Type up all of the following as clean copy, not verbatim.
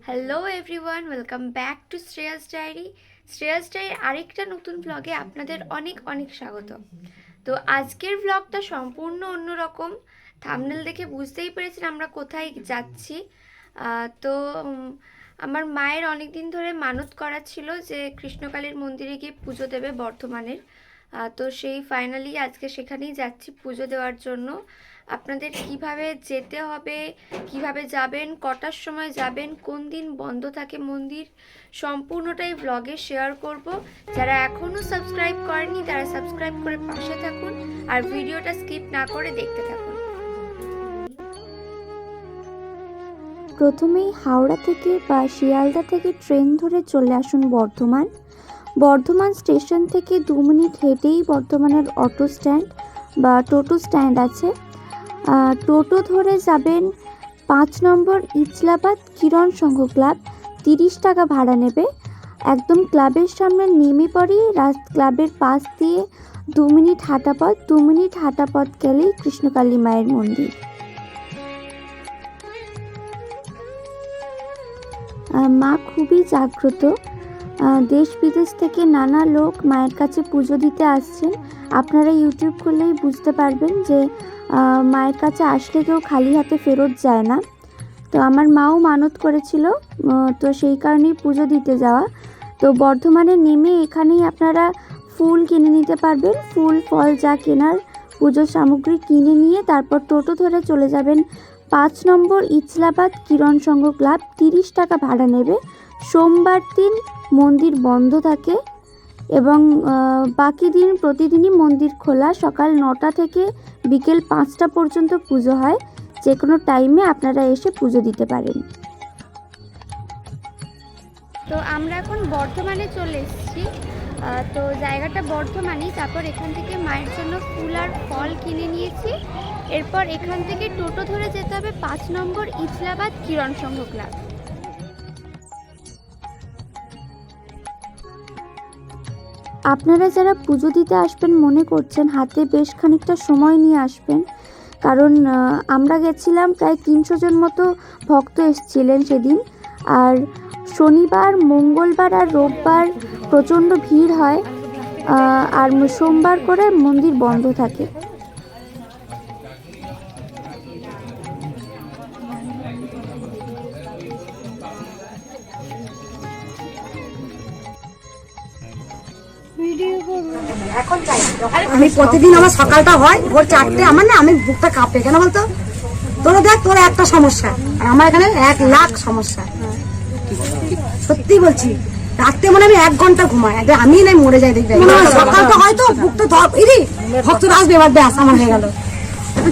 Hello everyone, welcome back to Shreyas diary. Shreyas ডায়েরির আরেকটা নতুন ব্লগে আপনাদের অনেক অনেক স্বাগত। তো আজকের ব্লগটা সম্পূর্ণ অন্যরকম। থাম্বনেল দেখে বুঝতেই পেরেছেন আমরা কোথায় যাচ্ছি। তো আমার মায়ের অনেক দিন ধরে মানত করা ছিল যে কৃষ্ণকালীর মন্দিরে গিয়ে পুজো দেবে বর্ধমানের। তো সেই ফাইনালি আজকে সেখানেই যাচ্ছি পুজো দেওয়ার জন্য। আপনাদের কিভাবে যেতে হবে, কিভাবে যাবেন, কটার সময় যাবেন, কোন দিন বন্ধ থাকে মন্দির, সম্পূর্ণটাই ব্লগে শেয়ার করব। যারা এখনও সাবস্ক্রাইব করেনি তারা সাবস্ক্রাইব করে পাশে থাকুন আর ভিডিওটা স্কিপ না করে দেখতে থাকুন। প্রথমেই হাওড়া থেকে বা শিয়ালদা থেকে ট্রেন ধরে চলে আসুন বর্ধমান স্টেশন থেকে 2 মিনিট হেঁটেই বর্ধমানের অটো স্ট্যান্ড বা টোটো স্ট্যান্ড আছে। টোটো ধরে যাবেন 5 নম্বর ইচলাবাদ কিরণ সংঘ ক্লাব, 30 টাকা ভাড়া নেবে। একদম ক্লাবের সামনে নেমে পড়ি, ক্লাবের পাশ দিয়ে 2 মিনিট হাঁটা পথ গেলেই কৃষ্ণকালী মায়ের মন্দির। মা খুবই জাগ্রত। দেশ বিদেশ থেকে নানা লোক মায়ের কাছে পুজো দিতে আসছেন। আপনারা ইউটিউব খুললেই বুঝতে পারবেন যে মায়ের কাছে আসলে কেউ খালি হাতে ফেরত যায় না। তো আমার মাও মানত করেছিল, তো সেই কারণেই পুজো দিতে যাওয়া। তো বর্ধমানে নেমে এখানেই আপনারা ফুল কিনে নিতে পারবেন। ফুল ফল যা কেনার পুজোর সামগ্রী কিনে নিয়ে তারপর টোটো ধরে চলে যাবেন 5 নম্বর ইচলাবাদ কিরণ সংঘ ক্লাব, 30 টাকা ভাড়া নেবে। সোমবার দিন মন্দির বন্ধ থাকে এবং বাকি দিন প্রতিদিনই মন্দির খোলা। সকাল 9টা থেকে বিকেল 5টা পর্যন্ত পুজো হয়। যে কোনো টাইমে আপনারা এসে পুজো দিতে পারেন। তো আমরা এখন বর্ধমানে চলে এসেছি। তো জায়গাটা বর্ধমানই। তারপর এখান থেকে মায়ের জন্য ফুল আর ফল কিনে নিয়েছি। এরপর এখান থেকে টোটো ধরে যেতে হবে 5 নম্বর ইচলাবাদ কিরণ সংঘ ক্লাব। আপনারা যারা পুজো দিতে আসবেন মনে করছেন হাতে বেশ খানিকটা সময় নিয়ে আসবেন, কারণ আমরা গেছিলাম প্রায় 300 জন মতো ভক্ত এসেছিলেন সেদিন। আর শনিবার, মঙ্গলবার আর রোববার প্রচণ্ড ভিড় হয়, আর সোমবার করে মন্দির বন্ধ থাকে। এখন চাই আমি প্রতিদিন আমার সকালটা হয় ভোর 4টে। আমার না আমি বুকটা কাঁপে কেন বলতো, তোরা দেখ তোর একটা সমস্যা আর আমার এখানে 1 লাখ সমস্যা। সত্যি বলছি, রাত্রে মনে আমি 1 ঘন্টা ঘুমাই, আমি না মরে যাই। দেখবে সকালটা হয়তো বুকটা ধর ভক্তরা আসবে, এবার ব্যাস আমার হয়ে গেল।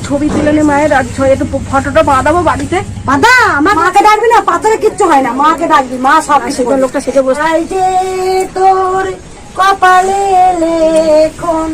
ছবি তুলে নি মায়ের, আর একটু ফটোটা বাঁধাবো বাড়িতে। বাঁধা আমার মাকে ডাকবি না, পাথরে কিচ্ছু হয় না, মাকে ডাকবি, মা সব সেটা লোকটা সেজে বসে তোর কপালে লেখন।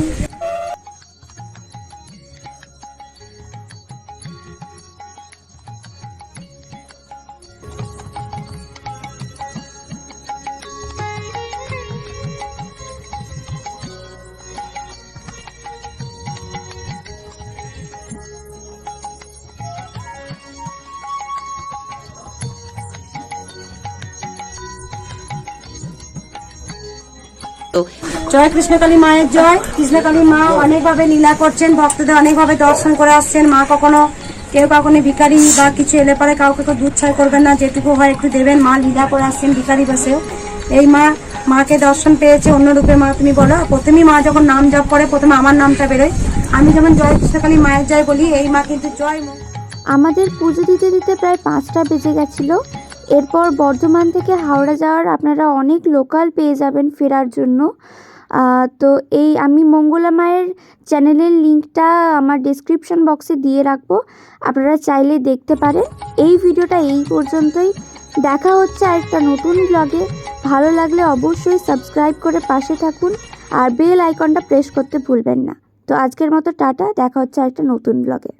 জয় কৃষ্ণকালী মায়ের জয়। কৃষ্ণকালী মা অনেকভাবে লীলা করছেন, ভক্তদের অনেকভাবে দর্শন করে আসছেন। মা কখনো ভিখারি বা কিছু এলে পরে কাউকে দুচ্ছাই করবেন না, যেটুকু হয় একটু দেবেন। মা লীলা করে আসছেন ভিখারি বসেও। এই মাকে দর্শন পেয়েছে অন্য রূপে। মা তুমি বলো, প্রথমেই মা যখন নাম জপ করে প্রথমে আমার নামটা বেরোয়। আমি যেমন জয় কৃষ্ণকালী মায়ের জয় বলি, এই মা কিন্তু জয়। আমাদের পুজো দিতে দিতে প্রায় 5টা বেজে গেছিলো। এরপর বর্ধমান থেকে হাওড়া যাওয়ার আপনারা অনেক লোকাল পেয়ে যাবেন ফেরার জন্য। তো আমি মঙ্গলা মায়ের চ্যানেলের লিঙ্কটা আমার ডেসক্রিপশন বক্সে দিয়ে রাখবো, আপনারা চাইলে দেখতে পারেন। এই ভিডিওটা এই পর্যন্তই। দেখা হচ্ছে আরেকটা নতুন ব্লগে। ভালো লাগলে অবশ্যই সাবস্ক্রাইব করে পাশে থাকুন আর বেল আইকনটা প্রেস করতে ভুলবেন না। তো আজকের মতো টাটা, দেখা হচ্ছে আরেকটা নতুন ব্লগে।